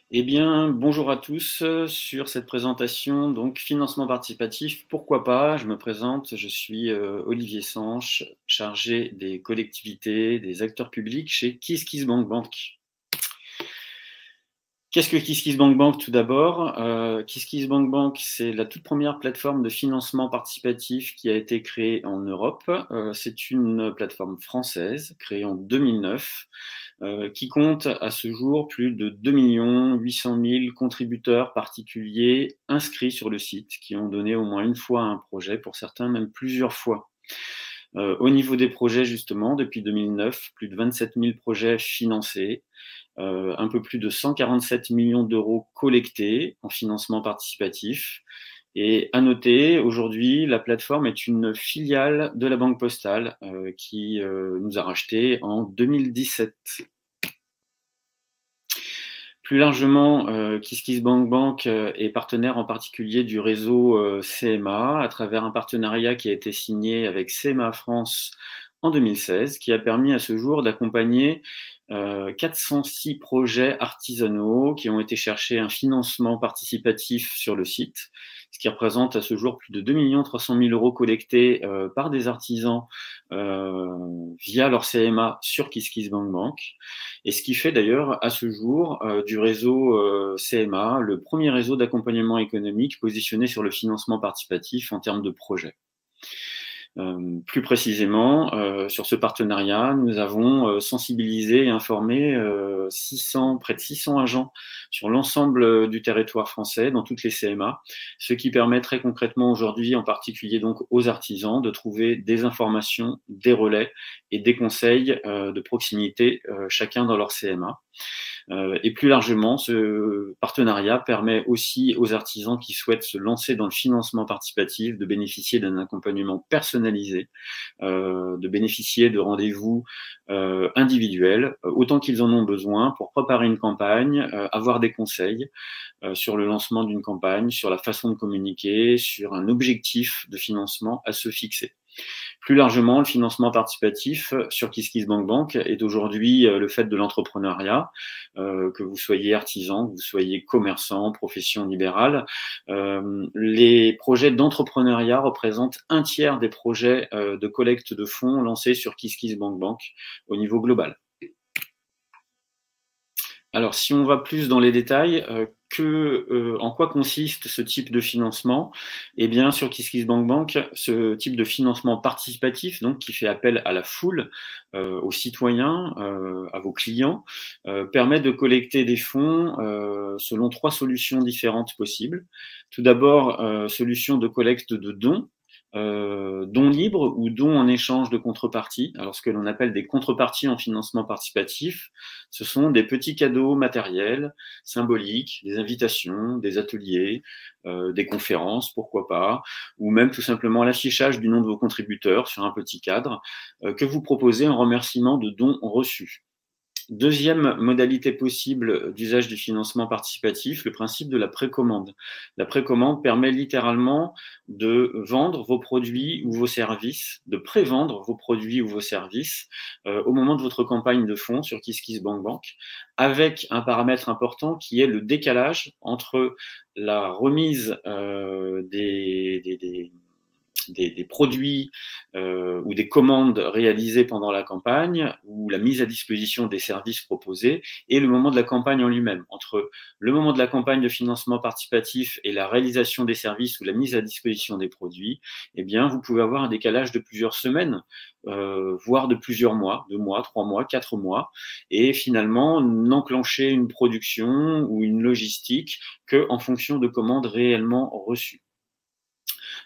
Eh bien, bonjour à tous sur cette présentation, donc financement participatif, pourquoi pas? Je me présente, je suis Olivier Sanche, chargé des collectivités, des acteurs publics chez KissKissBankBank. Qu'est-ce que KissKissBankBank tout d'abord? KissKissBankBank, c'est la toute première plateforme de financement participatif qui a été créée en Europe. C'est une plateforme française créée en 2009 qui compte à ce jour plus de 2 800 000 contributeurs particuliers inscrits sur le site, qui ont donné au moins une fois un projet, pour certains même plusieurs fois. Au niveau des projets, justement, depuis 2009, plus de 27 000 projets financés, un peu plus de 147 millions d'euros collectés en financement participatif. Et à noter, aujourd'hui, la plateforme est une filiale de la Banque Postale qui nous a racheté en 2017. Plus largement, KissKissBankBank est partenaire en particulier du réseau CMA à travers un partenariat qui a été signé avec CMA France en 2016, qui a permis à ce jour d'accompagner 406 projets artisanaux qui ont été chercher un financement participatif sur le site, ce qui représente à ce jour plus de 2 300 000 euros collectés par des artisans via leur CMA sur KissKissBankBank. Et ce qui fait d'ailleurs à ce jour du réseau CMA le premier réseau d'accompagnement économique positionné sur le financement participatif en termes de projets. Plus précisément, sur ce partenariat, nous avons sensibilisé et informé près de 600 agents sur l'ensemble du territoire français, dans toutes les CMA, ce qui permet très concrètement aujourd'hui, en particulier donc aux artisans, de trouver des informations, des relais et des conseils de proximité, chacun dans leur CMA. Et plus largement, ce partenariat permet aussi aux artisans qui souhaitent se lancer dans le financement participatif de bénéficier d'un accompagnement personnalisé, de bénéficier de rendez-vous individuels, autant qu'ils en ont besoin pour préparer une campagne, avoir des conseils sur le lancement d'une campagne, sur la façon de communiquer, sur un objectif de financement à se fixer. Plus largement, le financement participatif sur KissKissBankBank est aujourd'hui le fait de l'entrepreneuriat, que vous soyez artisan, que vous soyez commerçant, profession libérale. Les projets d'entrepreneuriat représentent un tiers des projets de collecte de fonds lancés sur KissKissBankBank au niveau global. Alors, si on va plus dans les détails, en quoi consiste ce type de financement? Eh bien, sur KissKissBankBank, ce type de financement participatif, donc qui fait appel à la foule, aux citoyens, à vos clients, permet de collecter des fonds selon 3 solutions différentes possibles. Tout d'abord, solution de collecte de dons. Dons libres ou dons en échange de contrepartie. Alors, ce que l'on appelle des contreparties en financement participatif, ce sont des petits cadeaux matériels, symboliques, des invitations, des ateliers, des conférences, pourquoi pas, ou même tout simplement l'affichage du nom de vos contributeurs sur un petit cadre que vous proposez en remerciement de dons reçus. Deuxième modalité possible d'usage du financement participatif, le principe de la précommande. La précommande permet littéralement de vendre vos produits ou vos services, de prévendre vos produits ou vos services au moment de votre campagne de fonds sur KissKissBankBank, avec un paramètre important qui est le décalage entre la remise des produits ou des commandes réalisées pendant la campagne ou la mise à disposition des services proposés et le moment de la campagne en lui-même. Entre le moment de la campagne de financement participatif et la réalisation des services ou la mise à disposition des produits, eh bien, vous pouvez avoir un décalage de plusieurs semaines, voire de plusieurs mois, 2 mois, 3 mois, 4 mois, et finalement n'enclencher une production ou une logistique qu'en fonction de commandes réellement reçues.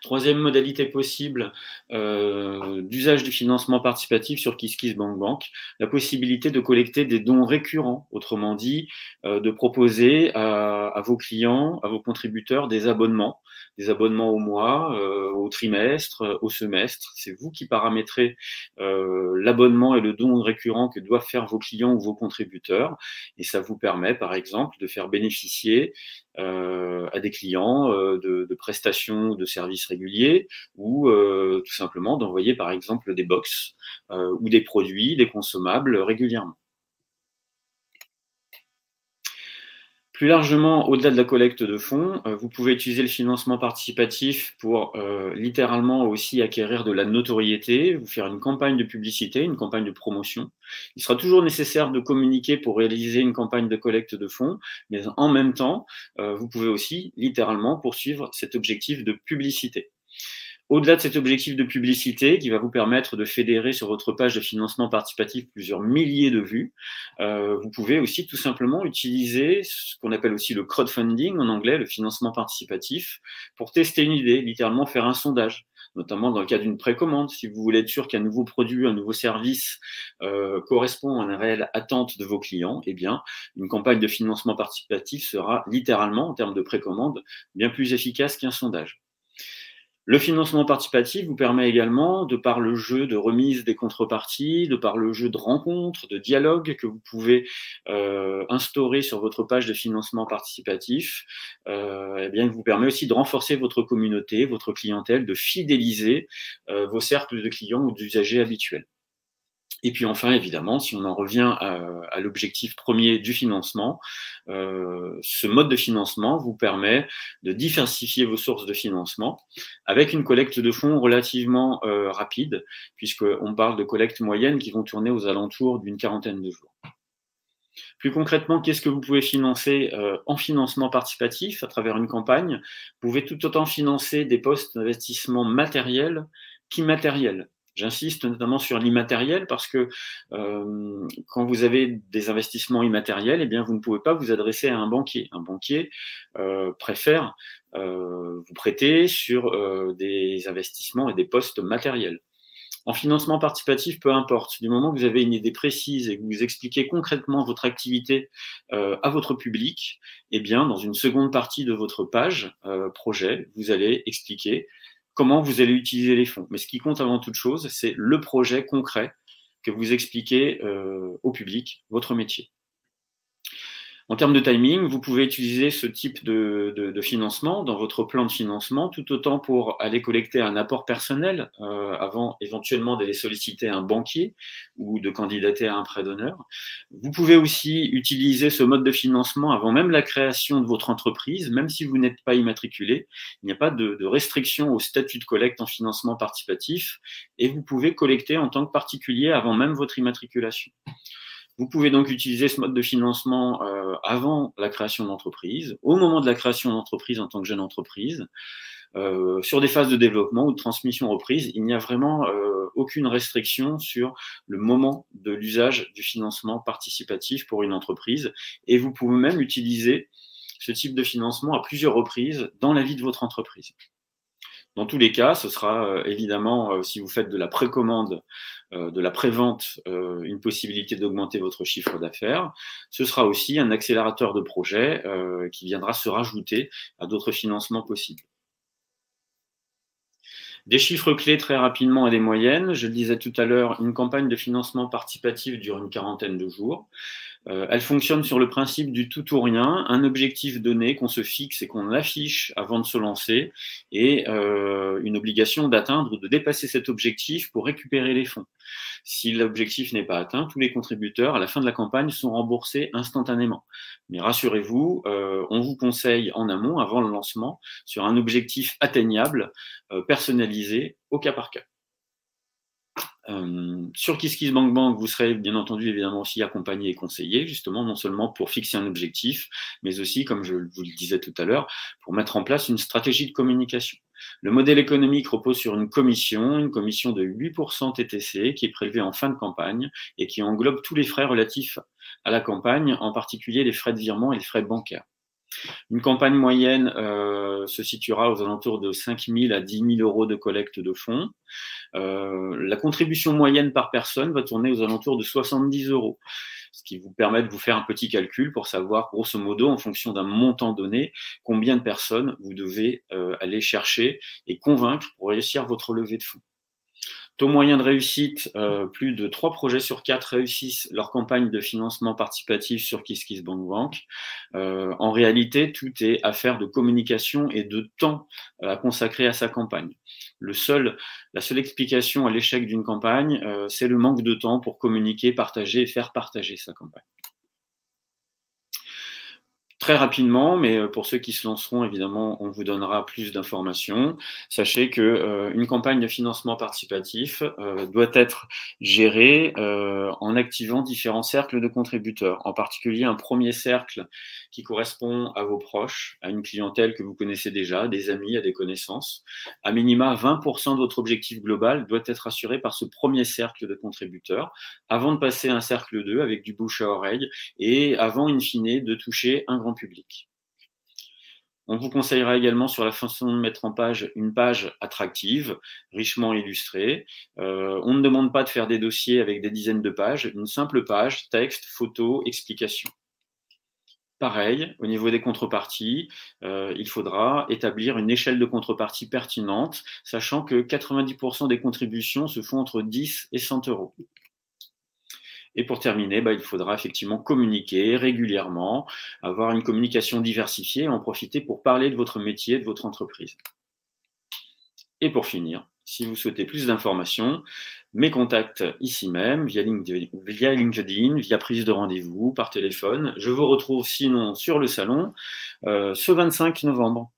Troisième modalité possible d'usage du financement participatif sur KissKissBankBank, la possibilité de collecter des dons récurrents, autrement dit, de proposer à vos clients, à vos contributeurs des abonnements au mois, au trimestre, au semestre. C'est vous qui paramétrez l'abonnement et le don récurrent que doivent faire vos clients ou vos contributeurs, et ça vous permet, par exemple, de faire bénéficier à des clients de prestations de services réguliers ou tout simplement d'envoyer par exemple des box ou des produits, des consommables régulièrement. Plus largement, au-delà de la collecte de fonds, vous pouvez utiliser le financement participatif pour littéralement aussi acquérir de la notoriété, vous faire une campagne de publicité, une campagne de promotion. Il sera toujours nécessaire de communiquer pour réaliser une campagne de collecte de fonds, mais en même temps, vous pouvez aussi littéralement poursuivre cet objectif de publicité. Au-delà de cet objectif de publicité qui va vous permettre de fédérer sur votre page de financement participatif plusieurs milliers de vues, vous pouvez aussi tout simplement utiliser ce qu'on appelle aussi le crowdfunding en anglais, le financement participatif, pour tester une idée, littéralement faire un sondage, notamment dans le cas d'une précommande. Si vous voulez être sûr qu'un nouveau produit, un nouveau service correspond à une réelle attente de vos clients, eh bien, une campagne de financement participatif sera littéralement, en termes de précommande, bien plus efficace qu'un sondage. Le financement participatif vous permet également, de par le jeu de remise des contreparties, de par le jeu de rencontres, de dialogue que vous pouvez instaurer sur votre page de financement participatif, eh bien, il vous permet aussi de renforcer votre communauté, votre clientèle, de fidéliser vos cercles de clients ou d'usagers habituels. Et puis enfin, évidemment, si on en revient à l'objectif premier du financement, ce mode de financement vous permet de diversifier vos sources de financement avec une collecte de fonds relativement rapide, puisqu'on parle de collectes moyennes qui vont tourner aux alentours d'une quarantaine de jours. Plus concrètement, qu'est-ce que vous pouvez financer en financement participatif à travers une campagne? Vous pouvez tout autant financer des postes d'investissement matériels qu'immatériels. J'insiste notamment sur l'immatériel parce que quand vous avez des investissements immatériels, eh bien, vous ne pouvez pas vous adresser à un banquier. Un banquier préfère vous prêter sur des investissements et des postes matériels. En financement participatif, peu importe, du moment que vous avez une idée précise et que vous expliquez concrètement votre activité à votre public, eh bien, dans une seconde partie de votre page projet, vous allez expliquer comment vous allez utiliser les fonds. Mais ce qui compte avant toute chose, c'est le projet concret que vous expliquez au public, votre métier. En termes de timing, vous pouvez utiliser ce type de financement dans votre plan de financement, tout autant pour aller collecter un apport personnel avant éventuellement d'aller solliciter un banquier ou de candidater à un prêt d'honneur. Vous pouvez aussi utiliser ce mode de financement avant même la création de votre entreprise, même si vous n'êtes pas immatriculé. Il n'y a pas de restriction au statut de collecte en financement participatif et vous pouvez collecter en tant que particulier avant même votre immatriculation. Vous pouvez donc utiliser ce mode de financement avant la création d'entreprise, au moment de la création d'entreprise en tant que jeune entreprise, sur des phases de développement ou de transmission reprise. Il n'y a vraiment aucune restriction sur le moment de l'usage du financement participatif pour une entreprise. Et vous pouvez même utiliser ce type de financement à plusieurs reprises dans la vie de votre entreprise. Dans tous les cas, ce sera évidemment, si vous faites de la précommande, de la prévente, une possibilité d'augmenter votre chiffre d'affaires. Ce sera aussi un accélérateur de projet qui viendra se rajouter à d'autres financements possibles. Des chiffres clés très rapidement et des moyennes. Je le disais tout à l'heure, une campagne de financement participatif dure une quarantaine de jours. Elle fonctionne sur le principe du tout ou rien, un objectif donné qu'on se fixe et qu'on affiche avant de se lancer, et une obligation d'atteindre ou de dépasser cet objectif pour récupérer les fonds. Si l'objectif n'est pas atteint, tous les contributeurs, à la fin de la campagne, sont remboursés instantanément. Mais rassurez-vous, on vous conseille en amont, avant le lancement, sur un objectif atteignable, personnalisé, au cas par cas. Sur KissKissBankBank, vous serez bien entendu évidemment aussi accompagné et conseillé, justement, non seulement pour fixer un objectif, mais aussi, comme je vous le disais tout à l'heure, pour mettre en place une stratégie de communication. Le modèle économique repose sur une commission de 8% TTC qui est prélevée en fin de campagne et qui englobe tous les frais relatifs à la campagne, en particulier les frais de virement et les frais bancaires. Une campagne moyenne se situera aux alentours de 5 000 à 10 000 euros de collecte de fonds. La contribution moyenne par personne va tourner aux alentours de 70 euros, ce qui vous permet de vous faire un petit calcul pour savoir, grosso modo, en fonction d'un montant donné, combien de personnes vous devez aller chercher et convaincre pour réussir votre levée de fonds. Taux moyen de réussite, plus de 3 projets sur 4 réussissent leur campagne de financement participatif sur KissKissBankBank. En réalité, tout est affaire de communication et de temps à consacrer à sa campagne. La seule explication à l'échec d'une campagne, c'est le manque de temps pour communiquer, partager et faire partager sa campagne. Très rapidement, mais pour ceux qui se lanceront, évidemment, on vous donnera plus d'informations. Sachez que une campagne de financement participatif doit être gérée en activant différents cercles de contributeurs, en particulier un premier cercle qui correspond à vos proches, à une clientèle que vous connaissez déjà, des amis, à des connaissances. À minima, 20% de votre objectif global doit être assuré par ce premier cercle de contributeurs, avant de passer à un cercle 2 avec du bouche à oreille et avant, in fine, de toucher un grand public. On vous conseillera également sur la façon de mettre en page une page attractive, richement illustrée. On ne demande pas de faire des dossiers avec des dizaines de pages, une simple page, texte, photo, explication. Pareil, au niveau des contreparties, il faudra établir une échelle de contrepartie pertinente, sachant que 90% des contributions se font entre 10 et 100 euros. Et pour terminer, il faudra effectivement communiquer régulièrement, avoir une communication diversifiée et en profiter pour parler de votre métier, de votre entreprise. Et pour finir, si vous souhaitez plus d'informations, mes contacts ici même, via LinkedIn, via prise de rendez-vous, par téléphone. Je vous retrouve sinon sur le salon ce 25 novembre.